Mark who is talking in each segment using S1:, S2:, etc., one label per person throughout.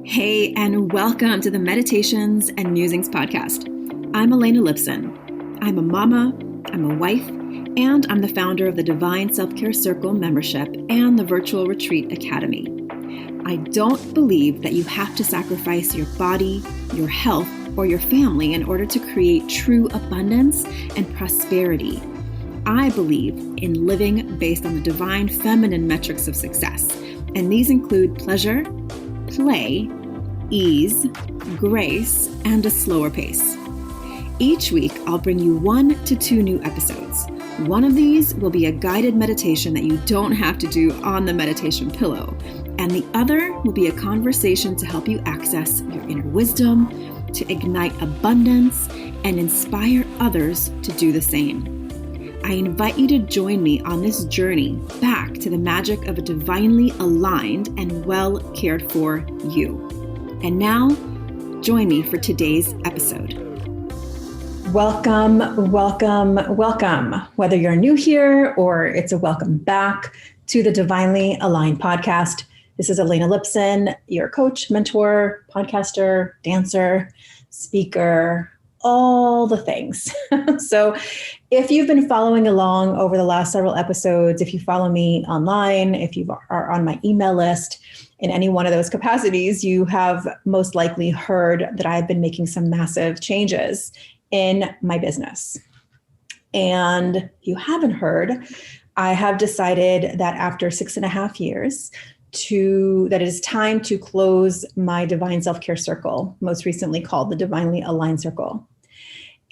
S1: Hey, and welcome to the Meditations and Musings podcast. I'm Elena Lipson. I'm a mama, I'm a wife, and I'm the founder of the Divine Self-Care Circle membership and the Virtual Retreat Academy. I don't believe that you have to sacrifice your body, your health, or your family in order to create true abundance and prosperity. I believe in living based on the divine feminine metrics of success, and these include pleasure, play, ease, grace, and a slower pace. Each week, I'll bring you 1 to 2 new episodes. One of these will be a guided meditation that you don't have to do on the meditation pillow, and the other will be a conversation to help you access your inner wisdom, to ignite abundance, and inspire others to do the same. I invite you to join me on this journey back to the magic of a divinely aligned and well cared for you. And now, join me for today's episode. Welcome. Whether you're new here or it's a welcome back to the Divinely Aligned podcast. This is Elena Lipson, your coach, mentor, podcaster, dancer, speaker, all the things. So if you've been following along over the last several episodes, if you follow me online, if you are on my email list in any one of those capacities, you have most likely heard that I've been making some massive changes in my business. And if you haven't heard, I have decided that after 6.5 years, that it is time to close my Divine Self-Care Circle, most recently called the Divinely Aligned Circle.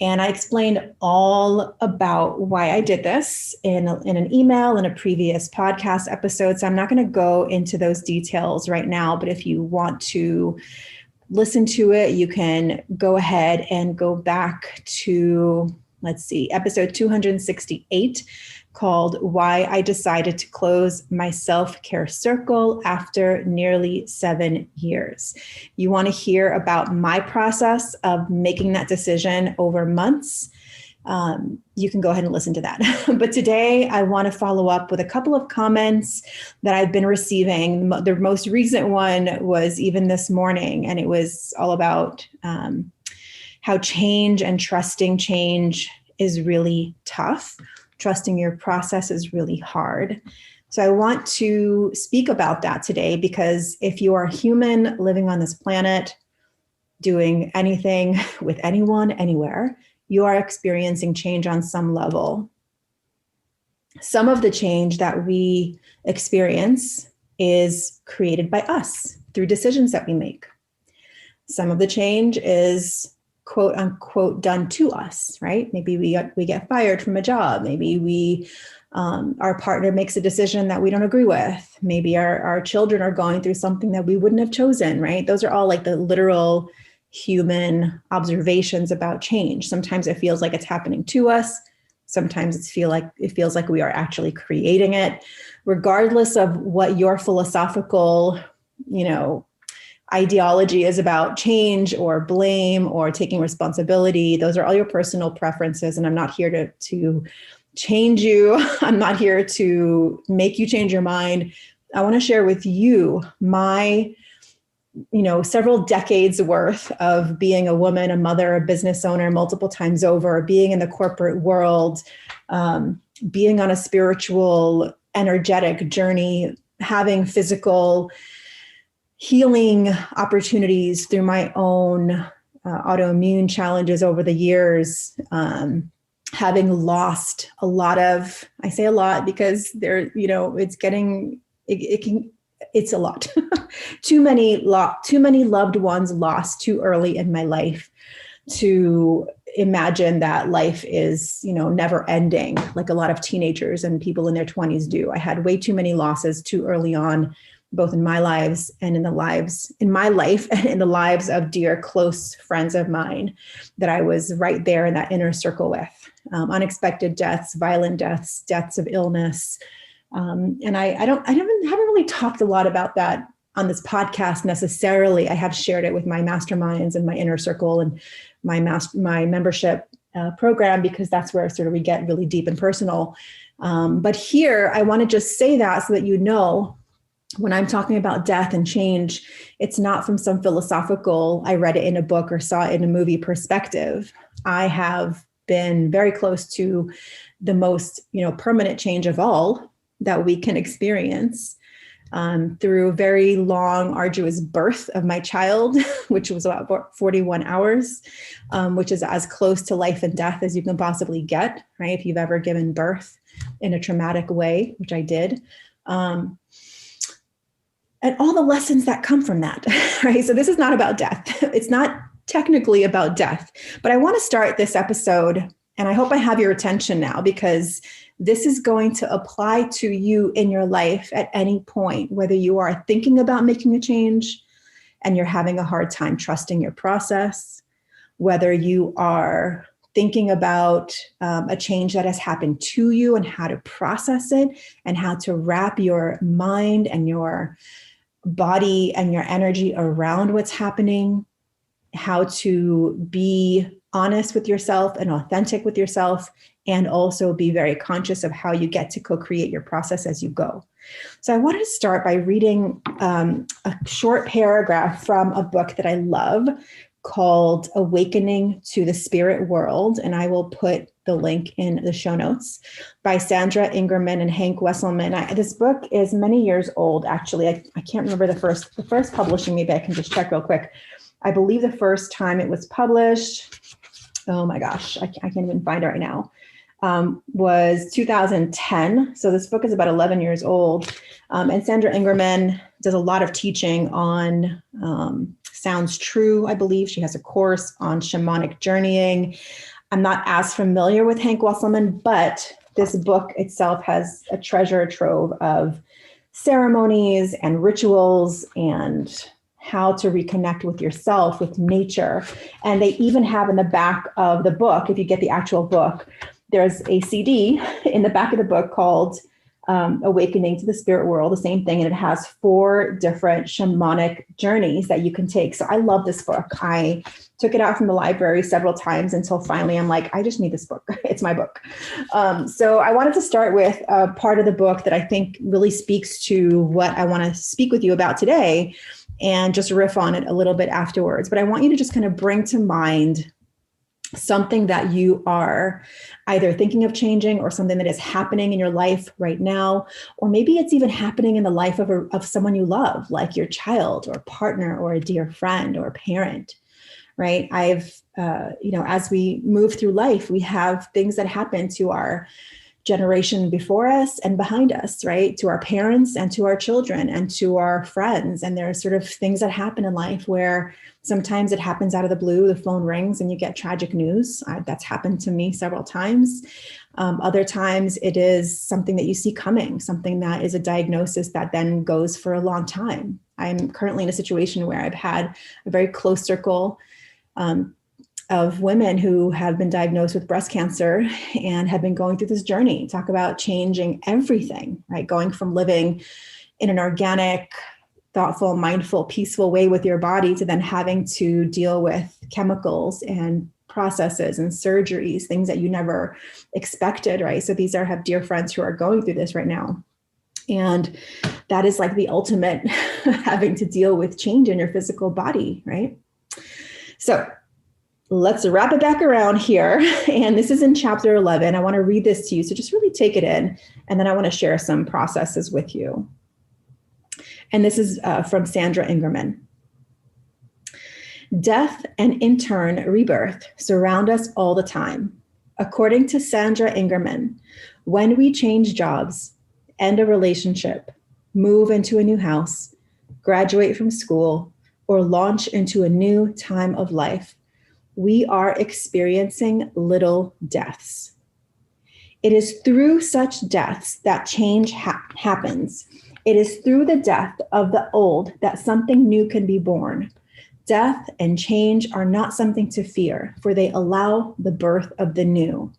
S1: And I explained all about why I did this in an email in a previous podcast episode. So I'm not going to go into those details right now, but if you want to listen to it, you can go ahead and go back to, episode 268, called Why I Decided to Close My Self-Care Circle After Nearly 7 Years. You want to hear about my process of making that decision over months. You can go ahead and listen to that. But today I want to follow up with a couple of comments that I've been receiving. The most recent one was even this morning, and it was all about how change and trusting change is really tough. Trusting your process is really hard. So I want to speak about that today, because if you are human living on this planet, doing anything with anyone, anywhere, you are experiencing change on some level. Some of the change that we experience is created by us through decisions that we make. Some of the change is quote unquote done to us, right? Maybe we get fired from a job. Maybe our partner makes a decision that we don't agree with. Maybe our children are going through something that we wouldn't have chosen, right? Those are all like the literal human observations about change. Sometimes it feels like it's happening to us. Sometimes it feels like we are actually creating it. Regardless of what your philosophical, ideology is about change or blame or taking responsibility, those are all your personal preferences. And I'm not here to change you. I'm not here to make you change your mind. I want to share with you my, several decades worth of being a woman, a mother, a business owner, multiple times over, being in the corporate world, being on a spiritual, energetic journey, having physical healing opportunities through my own autoimmune challenges over the years, having lost a lot of, I say a lot because it's a lot. Too many loved ones lost too early in my life to imagine that life is, never ending, like a lot of teenagers and people in their 20s do. I had way too many losses too early on, both in my lives and in my life and in the lives of dear close friends of mine that I was right there in that inner circle with. Unexpected deaths, violent deaths, deaths of illness. And I haven't really talked a lot about that on this podcast necessarily. I have shared it with my masterminds and my inner circle and my membership program, because that's where sort of we get really deep and personal. But here I want to just say that so that when I'm talking about death and change, it's not from some philosophical, I read it in a book or saw it in a movie perspective. I have been very close to the most, permanent change of all that we can experience, through a very long, arduous birth of my child, which was about 41 hours, which is as close to life and death as you can possibly get, right? If you've ever given birth in a traumatic way, which I did. And all the lessons that come from that, right? So this is not about death. It's not technically about death, but I want to start this episode, and I hope I have your attention now, because this is going to apply to you in your life at any point, whether you are thinking about making a change and you're having a hard time trusting your process, whether you are thinking about a change that has happened to you and how to process it and how to wrap your mind and your body and your energy around what's happening, how to be honest with yourself and authentic with yourself, and also be very conscious of how you get to co-create your process as you go. So I wanted to start by reading a short paragraph from a book that I love called Awakening to the Spirit World, and I will put the link in the show notes, by Sandra Ingerman and Hank Wesselman. This book is many years old, actually. I can't remember the first publishing. Maybe I can just check real quick. I believe the first time it was published, oh my gosh, I can't even find it right now, was 2010. So this book is about 11 years old. And Sandra Ingerman does a lot of teaching on Sounds True, I believe. She has a course on shamanic journeying. I'm not as familiar with Hank Wesselman, but this book itself has a treasure trove of ceremonies and rituals and how to reconnect with yourself, with nature. And they even have in the back of the book, if you get the actual book, there's a CD in the back of the book called Awakening to the Spirit World, the same thing. And it has 4 different shamanic journeys that you can take. So I love this book. I took it out from the library several times until finally I'm like, I just need this book. It's my book. So I wanted to start with a part of the book that I think really speaks to what I want to speak with you about today, and just riff on it a little bit afterwards. But I want you to just kind of bring to mind something that you are either thinking of changing, or something that is happening in your life right now, or maybe it's even happening in the life of someone you love, like your child or partner or a dear friend or parent, right? As we move through life, we have things that happen to our generation before us and behind us, right? To our parents and to our children and to our friends. And there are sort of things that happen in life where sometimes it happens out of the blue, the phone rings and you get tragic news. That's happened to me several times. Other times it is something that you see coming, something that is a diagnosis that then goes for a long time. I'm currently in a situation where I've had a very close circle of women who have been diagnosed with breast cancer and have been going through this journey. Talk about changing everything, right? Going from living in an organic, thoughtful, mindful, peaceful way with your body to then having to deal with chemicals and processes and surgeries, things that you never expected, right? So these have dear friends who are going through this right now. And that is like the ultimate having to deal with change in your physical body, right? So let's wrap it back around here. And this is in chapter 11. I want to read this to you. So just really take it in. And then I want to share some processes with you. And this is from Sandra Ingerman. Death and in turn rebirth surround us all the time. According to Sandra Ingerman, when we change jobs, end a relationship, move into a new house, graduate from school, or launch into a new time of life, we are experiencing little deaths. It is through such deaths that change happens. It is through the death of the old that something new can be born. Death and change are not something to fear, for they allow the birth of the new.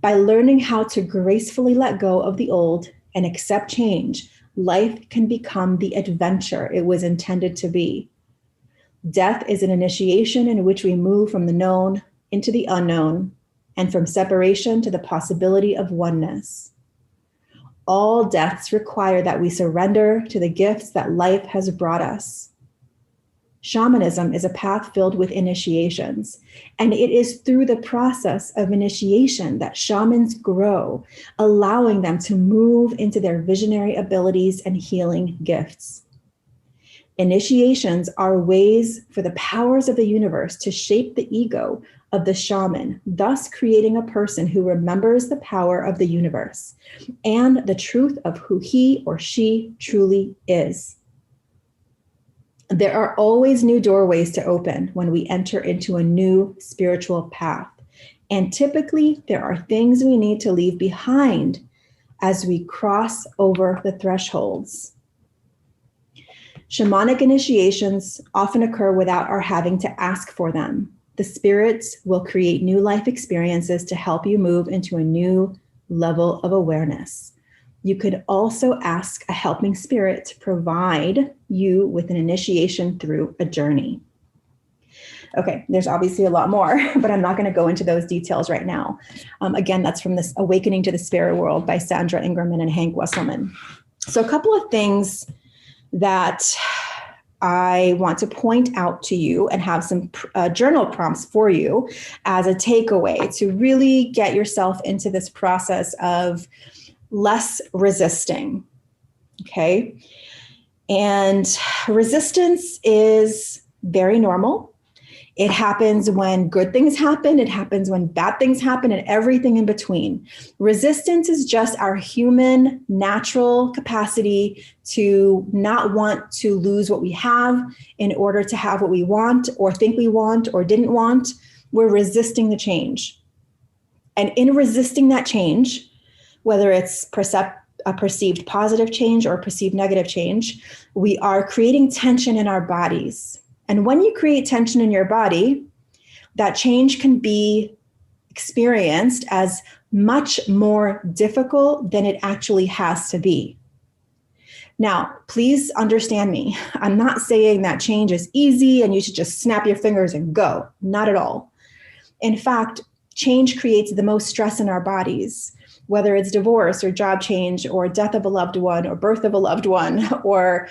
S1: By learning how to gracefully let go of the old and accept change, life can become the adventure it was intended to be. Death is an initiation in which we move from the known into the unknown, and from separation to the possibility of oneness. All deaths require that we surrender to the gifts that life has brought us. Shamanism is a path filled with initiations, and it is through the process of initiation that shamans grow, allowing them to move into their visionary abilities and healing gifts. Initiations are ways for the powers of the universe to shape the ego of the shaman, thus creating a person who remembers the power of the universe and the truth of who he or she truly is. There are always new doorways to open when we enter into a new spiritual path. And typically, there are things we need to leave behind as we cross over the thresholds. Shamanic initiations often occur without our having to ask for them. The spirits will create new life experiences to help you move into a new level of awareness. You could also ask a helping spirit to provide you with an initiation through a journey. Okay, there's obviously a lot more, but I'm not going to go into those details right now. Again, that's from this Awakening to the Spirit World by Sandra Ingerman and Hank Wesselman. So a couple of things that I want to point out to you and have some journal prompts for you as a takeaway to really get yourself into this process of less resisting, okay? And resistance is very normal. It happens when good things happen. It happens when bad things happen, and everything in between. Resistance is just our human natural capacity to not want to lose what we have in order to have what we want or think we want or didn't want. We're resisting the change. And in resisting that change, whether it's a perceived positive change or perceived negative change, we are creating tension in our bodies. And when you create tension in your body, that change can be experienced as much more difficult than it actually has to be. Now, please understand me. I'm not saying that change is easy and you should just snap your fingers and go. Not at all. In fact, change creates the most stress in our bodies, whether it's divorce or job change or death of a loved one or birth of a loved one or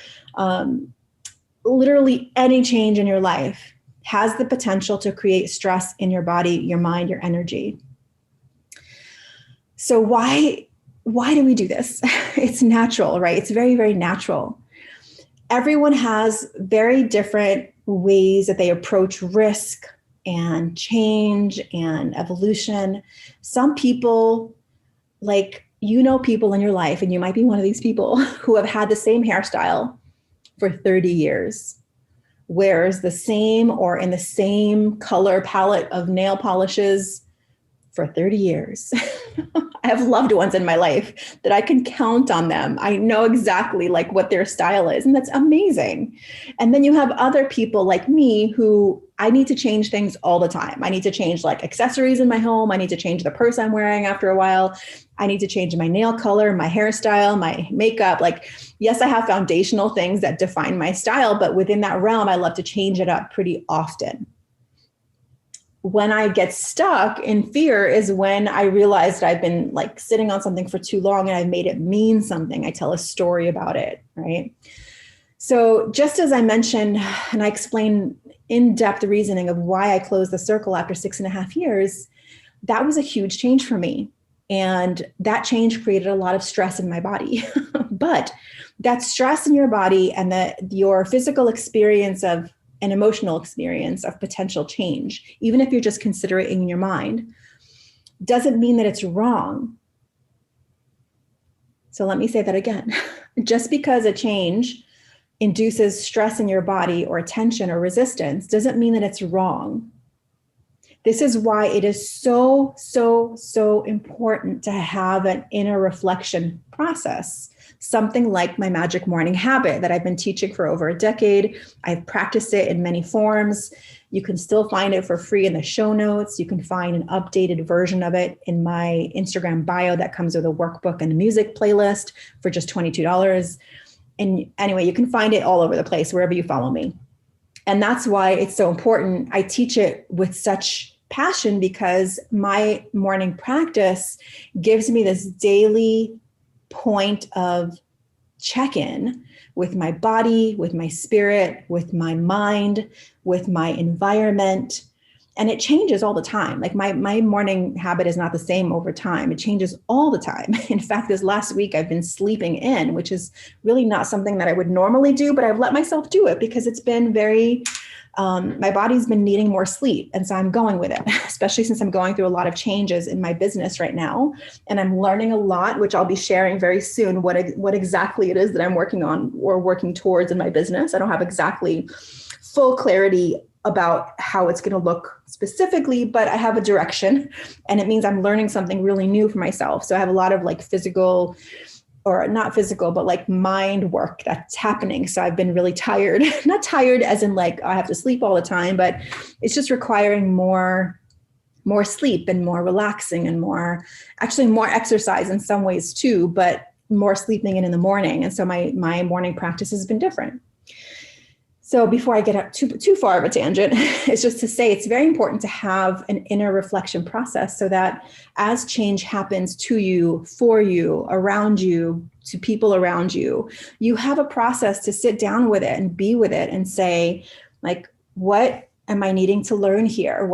S1: literally any change in your life has the potential to create stress in your body, your mind, your energy. So why do we do this? It's natural, right? It's very, very natural. Everyone has very different ways that they approach risk and change and evolution. Some people, like, people in your life, and you might be one of these people who have had the same hairstyle for 30 years, wears the same or in the same color palette of nail polishes for 30 years. I have loved ones in my life that I can count on them. I know exactly what their style is, and that's amazing. And then you have other people like me who I need to change things all the time. I need to change accessories in my home. I need to change the purse I'm wearing after a while. I need to change my nail color, my hairstyle, my makeup. Yes, I have foundational things that define my style, but within that realm, I love to change it up pretty often. When I get stuck in fear is when I realize that I've been sitting on something for too long and I've made it mean something. I tell a story about it, right? So just as I mentioned, and I explained in-depth reasoning of why I closed the circle after 6.5 years, that was a huge change for me. And that change created a lot of stress in my body. But that stress in your body and your physical experience of an emotional experience of potential change, even if you're just considering it in your mind, doesn't mean that it's wrong. So let me say that again. Just because a change induces stress in your body or tension or resistance doesn't mean that it's wrong. This is why it is so, so, so important to have an inner reflection process. Something like my Magic Morning Habit that I've been teaching for over a decade. I've practiced it in many forms. You can still find it for free in the show notes. You can find an updated version of it in my Instagram bio that comes with a workbook and a music playlist for just $22. And anyway, you can find it all over the place, wherever you follow me. And that's why it's so important. I teach it with such passion because my morning practice gives me this daily point of check-in with my body, with my spirit, with my mind, with my environment. And it changes all the time. Like my morning habit is not the same over time. It changes all the time. In fact, this last week I've been sleeping in, which is really not something that I would normally do, but I've let myself do it because it's been very, my body's been needing more sleep. And so I'm going with it, especially since I'm going through a lot of changes in my business right now. And I'm learning a lot, which I'll be sharing very soon, what exactly it is that I'm working on or working towards in my business. I don't have exactly full clarity about how it's going to look specifically, but I have a direction, and it means I'm learning something really new for myself. So I have a lot of like physical, or not physical, but like mind work that's happening. So I've been really tired, not tired as in like I have to sleep all the time, but it's just requiring more sleep and more relaxing and more exercise in some ways too, but more sleeping in the morning. And so my morning practice has been different. So before I get up too far of a tangent, it's just to say it's very important to have an inner reflection process so that as change happens to you, for you, around you, to people around you, you have a process to sit down with it and be with it and say, like, what am I needing to learn here?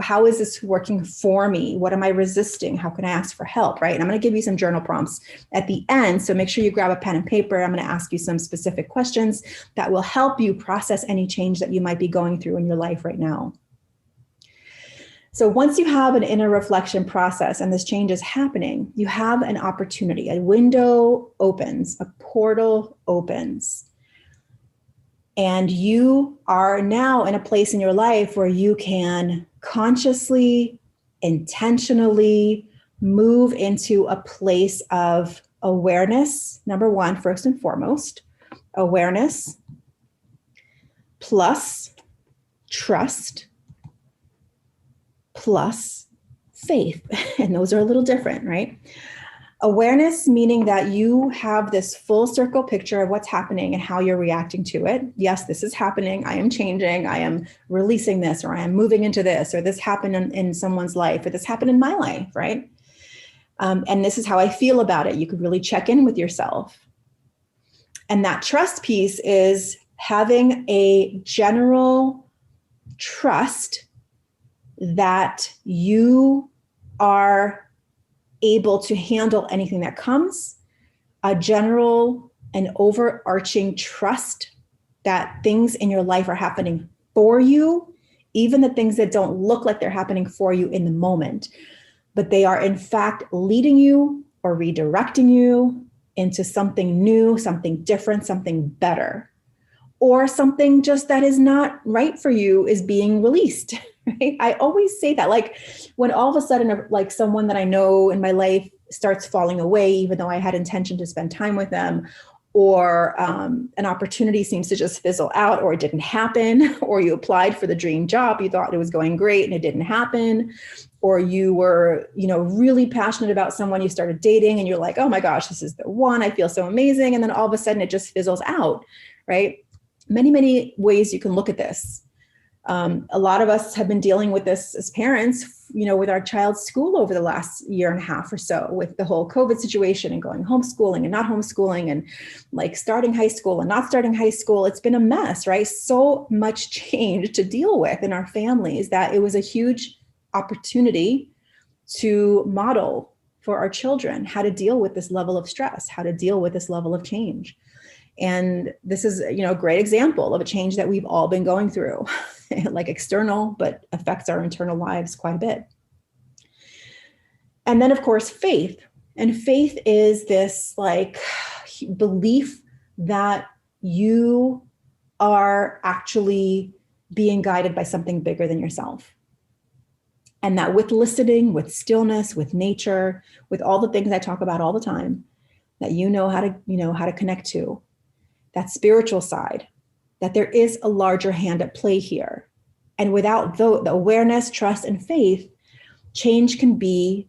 S1: How is this working for me? What am I resisting? How can I ask for help, right? And I'm going to give you some journal prompts at the end. So make sure you grab a pen and paper. I'm going to ask you some specific questions that will help you process any change that you might be going through in your life right now. So once you have an inner reflection process and this change is happening, you have an opportunity. A window opens, a portal opens. And you are now in a place in your life where you can consciously, intentionally move into a place of awareness. Number one, first and foremost, awareness plus trust plus faith. And those are a little different, right? Awareness, meaning that you have this full circle picture of what's happening and how you're reacting to it. Yes, this is happening. I am changing. I am releasing this, or I am moving into this, or this happened in someone's life, or this happened in my life, right? And this is how I feel about it. You could really check in with yourself. And that trust piece is having a general trust that you are able to handle anything that comes, a general and overarching trust that things in your life are happening for you, even the things that don't look like they're happening for you in the moment, but they are in fact leading you or redirecting you into something new, something different, something better, or something just that is not right for you is being released. Right? I always say that, like when all of a sudden, like someone that I know in my life starts falling away, even though I had intention to spend time with them, or an opportunity seems to just fizzle out, or it didn't happen, or you applied for the dream job, you thought it was going great and it didn't happen, or you were, really passionate about someone you started dating and you're like, oh my gosh, this is the one, I feel so amazing. And then all of a sudden it just fizzles out, right? Many, many ways you can look at this. A lot of us have been dealing with this as parents, with our child's school over the last year and a half or so, with the whole COVID situation and going homeschooling and not homeschooling, and like starting high school and not starting high school. It's been a mess, right? So much change to deal with in our families that it was a huge opportunity to model for our children how to deal with this level of stress, how to deal with this level of change. And this is, a great example of a change that we've all been going through, like external, but affects our internal lives quite a bit. And then, of course, faith. And faith is this like belief that you are actually being guided by something bigger than yourself. And that with listening, with stillness, with nature, with all the things I talk about all the time, that how to connect to, that spiritual side, that there is a larger hand at play here. And without the awareness, trust, and faith, change can be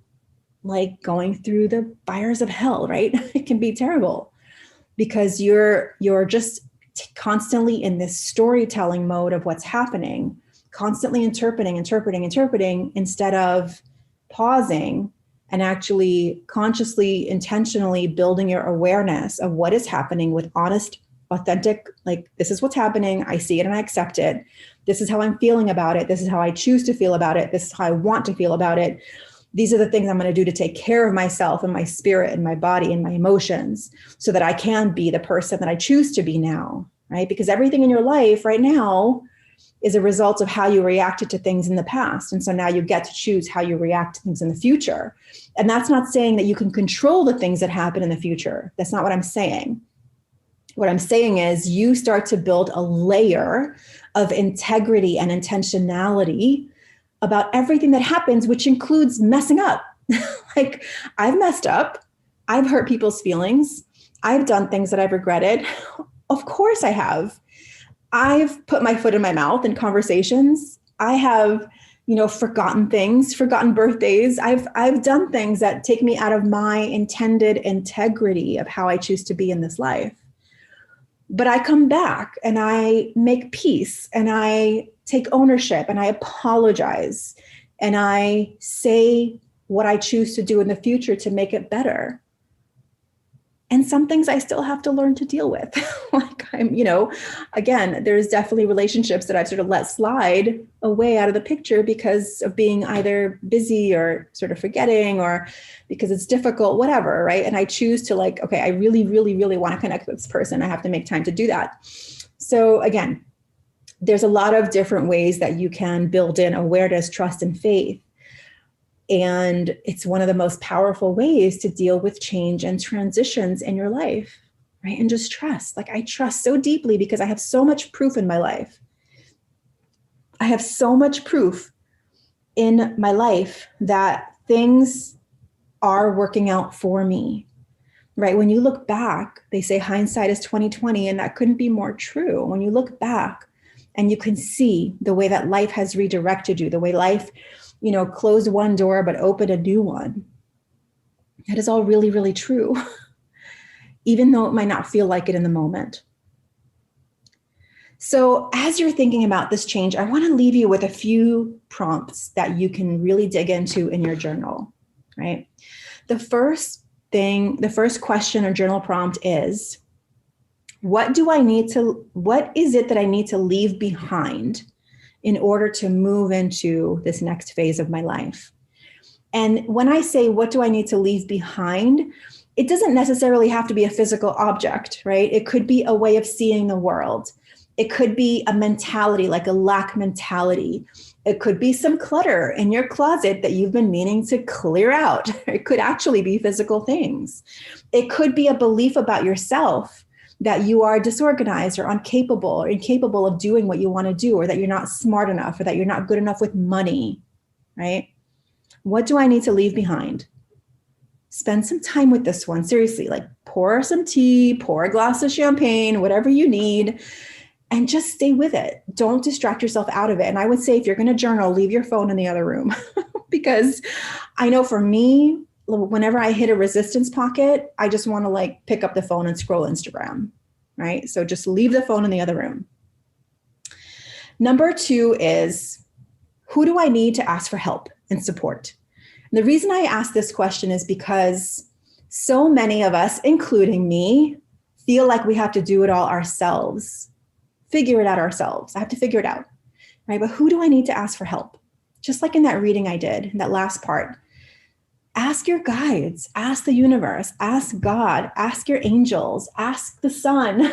S1: like going through the fires of hell, right? It can be terrible because you're just constantly in this storytelling mode of what's happening, constantly interpreting, instead of pausing and actually consciously, intentionally building your awareness of what is happening with honest, authentic, like, this is what's happening. I see it and I accept it. This is how I'm feeling about it. This is how I choose to feel about it. This is how I want to feel about it. These are the things I'm going to do to take care of myself and my spirit and my body and my emotions so that I can be the person that I choose to be now, right? Because everything in your life right now is a result of how you reacted to things in the past. And so now you get to choose how you react to things in the future. And that's not saying that you can control the things that happen in the future. That's not what I'm saying. What I'm saying is you start to build a layer of integrity and intentionality about everything that happens, which includes messing up. Like, I've messed up. I've hurt people's feelings. I've done things that I've regretted. Of course I have. I've put my foot in my mouth in conversations. I have, forgotten things, forgotten birthdays. I've done things that take me out of my intended integrity of how I choose to be in this life. But I come back and I make peace and I take ownership and I apologize and I say what I choose to do in the future to make it better. And some things I still have to learn to deal with. Like, again, there's definitely relationships that I've sort of let slide away out of the picture because of being either busy or sort of forgetting or because it's difficult, whatever, right? And I choose to okay, I really, really, really want to connect with this person. I have to make time to do that. So again, there's a lot of different ways that you can build in awareness, trust, and faith. And it's one of the most powerful ways to deal with change and transitions in your life, right? And just trust. I trust so deeply because I have so much proof in my life. I have so much proof in my life that things are working out for me, right? When you look back, they say hindsight is 20/20, and that couldn't be more true. When you look back and you can see the way that life has redirected you, the way life closed one door, but opened a new one. That is all really, really true, even though it might not feel like it in the moment. So as you're thinking about this change, I want to leave you with a few prompts that you can really dig into in your journal, right? The first question or journal prompt is, what is it that I need to leave behind in order to move into this next phase of my life? And when I say, what do I need to leave behind? It doesn't necessarily have to be a physical object, right? It could be a way of seeing the world. It could be a mentality, like a lack mentality. It could be some clutter in your closet that you've been meaning to clear out. It could actually be physical things. It could be a belief about yourself that you are disorganized or incapable of doing what you want to do, or that you're not smart enough, or that you're not good enough with money, right? What do I need to leave behind? Spend some time with this one. Seriously, pour some tea, pour a glass of champagne, whatever you need, and just stay with it. Don't distract yourself out of it. And I would say, if you're going to journal, leave your phone in the other room because I know for me, whenever I hit a resistance pocket, I just want to pick up the phone and scroll Instagram, right? So just leave the phone in the other room. Number 2 is, who do I need to ask for help and support? And the reason I ask this question is because so many of us, including me, feel like we have to do it all ourselves, figure it out ourselves. I have to figure it out, right? But who do I need to ask for help? Just like in that reading I did, in that last part. Ask your guides, ask the universe, ask God, ask your angels, ask the sun,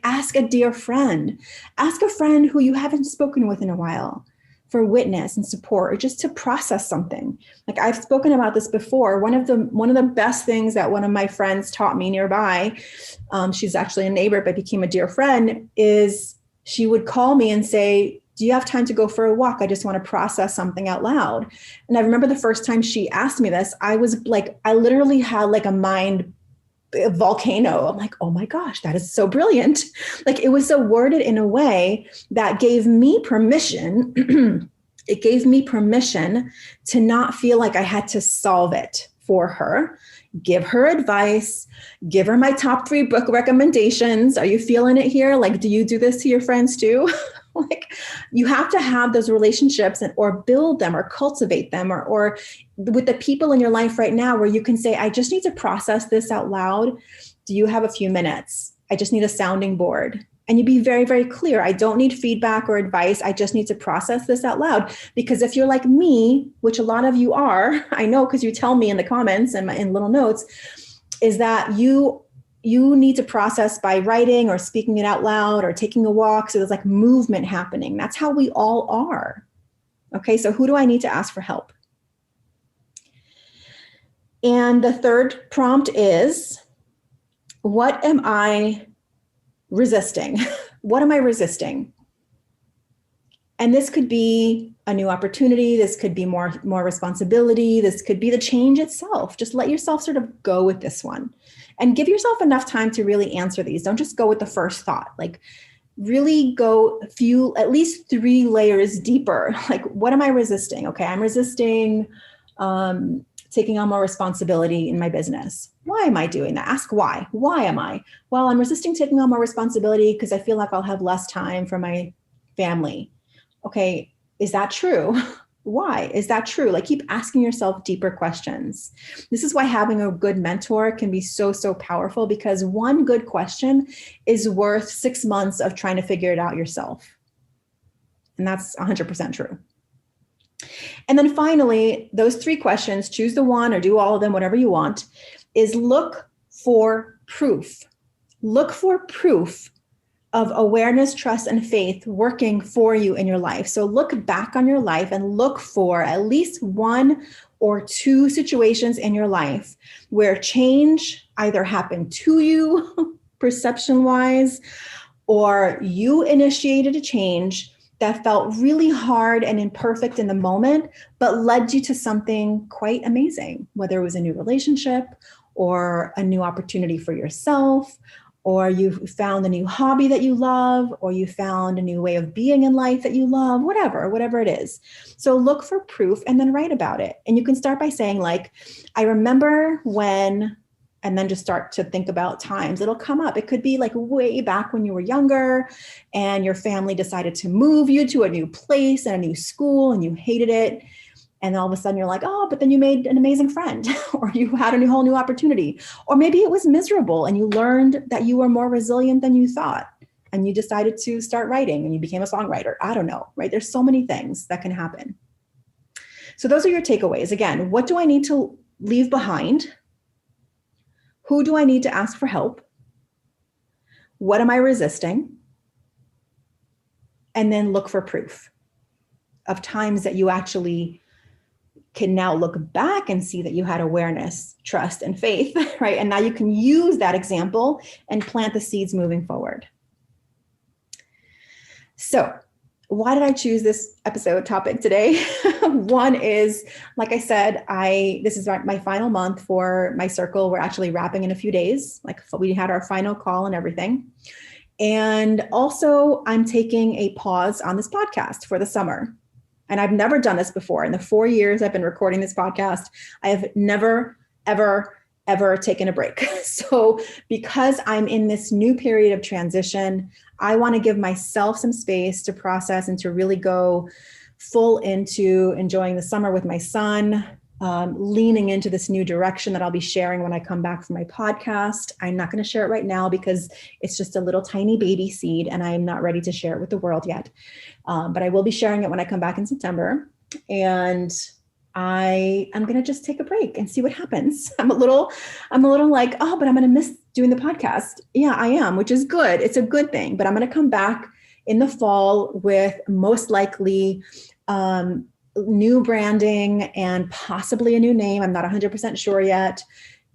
S1: ask a dear friend, ask a friend who you haven't spoken with in a while for witness and support, or just to process something. I've spoken about this before. One of the best things that one of my friends taught me nearby, she's actually a neighbor, but became a dear friend, is she would call me and say, do you have time to go for a walk? I just want to process something out loud. And I remember the first time she asked me this, I was I literally had a mind volcano. I'm like, oh my gosh, that is so brilliant. It was so worded in a way that gave me permission. It gave me permission to not feel like I had to solve it for her, give her advice, give her my top 3 book recommendations. Are you feeling it here? Do you do this to your friends too? You have to have those relationships or build them or cultivate them or with the people in your life right now where you can say, I just need to process this out loud. Do you have a few minutes? I just need a sounding board. And you be very, very clear. I don't need feedback or advice. I just need to process this out loud. Because if you're like me, which a lot of you are, I know because you tell me in the comments and in little notes, is that you need to process by writing or speaking it out loud or taking a walk. So there's like movement happening. That's how we all are. Okay, so who do I need to ask for help? And the third prompt is, what am I resisting? What am I resisting? And this could be a new opportunity. This could be more responsibility. This could be the change itself. Just let yourself sort of go with this one and give yourself enough time to really answer these. Don't just go with the first thought. Like really go at least 3 layers deeper. Like, what am I resisting? Okay, I'm resisting taking on more responsibility in my business. Why am I doing that? Ask why. Why am I? Well, I'm resisting taking on more responsibility because I feel like I'll have less time for my family. Okay, is that true? Why is that true? Like, keep asking yourself deeper questions. This is why having a good mentor can be so, so powerful, because one good question is worth 6 months of trying to figure it out yourself. And that's 100% true. And then finally, those 3 questions, choose the one or do all of them, whatever you want, is look for proof. Look for proof of awareness, trust, and faith working for you in your life. So look back on your life and look for at least 1 or 2 situations in your life where change either happened to you, perception-wise, or you initiated a change that felt really hard and imperfect in the moment, but led you to something quite amazing, whether it was a new relationship or a new opportunity for yourself, or you found a new hobby that you love, or you found a new way of being in life that you love, whatever it is. So look for proof and then write about it. And you can start by saying, like, I remember when, and then just start to think about times. It'll come up. It could be like way back when you were younger and your family decided to move you to a new place and a new school and you hated it. And all of a sudden you're like, oh, but then you made an amazing friend or you had a whole new opportunity. Or maybe it was miserable and you learned that you were more resilient than you thought and you decided to start writing and you became a songwriter. I don't know, right? There's so many things that can happen. So those are your takeaways. Again, what do I need to leave behind? Who do I need to ask for help? What am I resisting? And then look for proof of times that you actually can now look back and see that you had awareness, trust, and faith, right? And now you can use that example and plant the seeds moving forward. So why did I choose this episode topic today? One is, like I said, this is my final month for my circle. We're actually wrapping in a few days. Like, we had our final call and everything. And also I'm taking a pause on this podcast for the summer. And I've never done this before. In the 4 years I've been recording this podcast, I have never, ever taken a break. So because I'm in this new period of transition, I want to give myself some space to process and to really go full into enjoying the summer with my son, leaning into this new direction that I'll be sharing when I come back from my podcast. I'm not going to share it right now because it's just a little tiny baby seed and I'm not ready to share it with the world yet. But I will be sharing it when I come back in September. And I'm going to just take a break and see what happens. I'm a little like, oh, but I'm going to miss doing the podcast. Yeah, I am, which is good. It's a good thing, but I'm going to come back in the fall with most likely new branding and possibly a new name. I'm not 100% sure yet,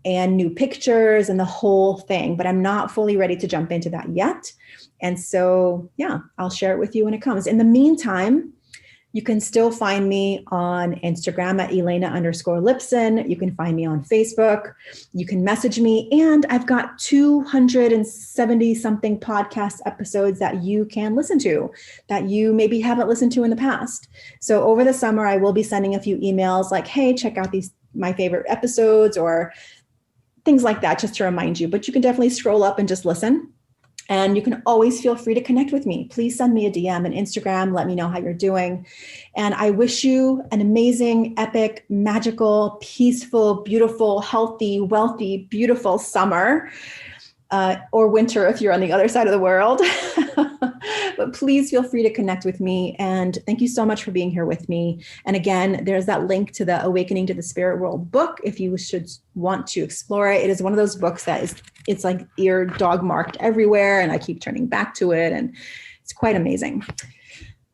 S1: and new pictures and the whole thing, but I'm not fully ready to jump into that yet. And so, yeah, I'll share it with you when it comes. In the meantime, you can still find me on Instagram at Elena_Lipson. You can find me on Facebook. You can message me. And I've got 270 something podcast episodes that you can listen to that you maybe haven't listened to in the past. So over the summer, I will be sending a few emails like, hey, check out my favorite episodes or things like that, just to remind you. But you can definitely scroll up and just listen. And you can always feel free to connect with me. Please send me a DM on Instagram. Let me know how you're doing. And I wish you an amazing, epic, magical, peaceful, beautiful, healthy, wealthy, beautiful summer. Or winter if you're on the other side of the world. But please feel free to connect with me. And thank you so much for being here with me. And again, there's that link to the Awakening to the Spirit World book if you should want to explore it. It is one of those books that it's like ear dog marked everywhere. And I keep turning back to it. And it's quite amazing.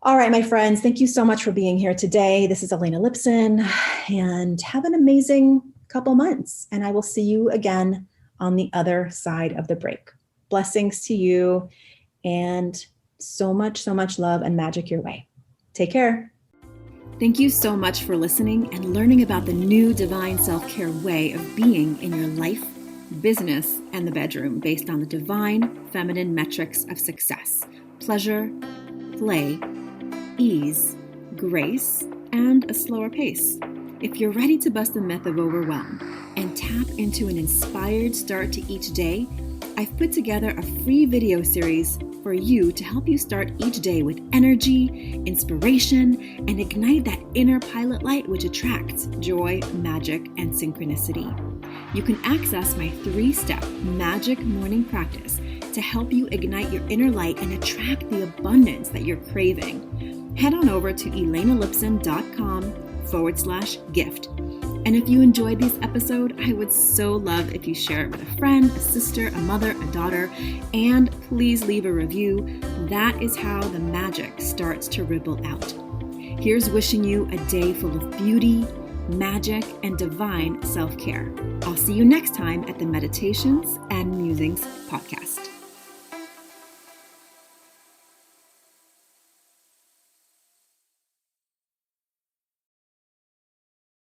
S1: All right, my friends, thank you so much for being here today. This is Elena Lipson, and have an amazing couple months. And I will see you again on the other side of the break. Blessings to you, and so much love and magic your way. Take care. Thank you so much for listening and learning about the new divine self-care way of being in your life, business, and the bedroom based on the divine feminine metrics of success: pleasure, play, ease, grace, and a slower pace. If you're ready to bust the myth of overwhelm and tap into an inspired start to each day, I've put together a free video series for you to help you start each day with energy, inspiration, and ignite that inner pilot light which attracts joy, magic, and synchronicity. You can access my 3-step magic morning practice to help you ignite your inner light and attract the abundance that you're craving. Head on over to elenalipson.com/gift. And if you enjoyed this episode, I would so love if you share it with a friend, a sister, a mother, a daughter, and please leave a review. That is how the magic starts to ripple out. Here's wishing you a day full of beauty, magic, and divine self-care. I'll see you next time at the Meditations and Musings podcast.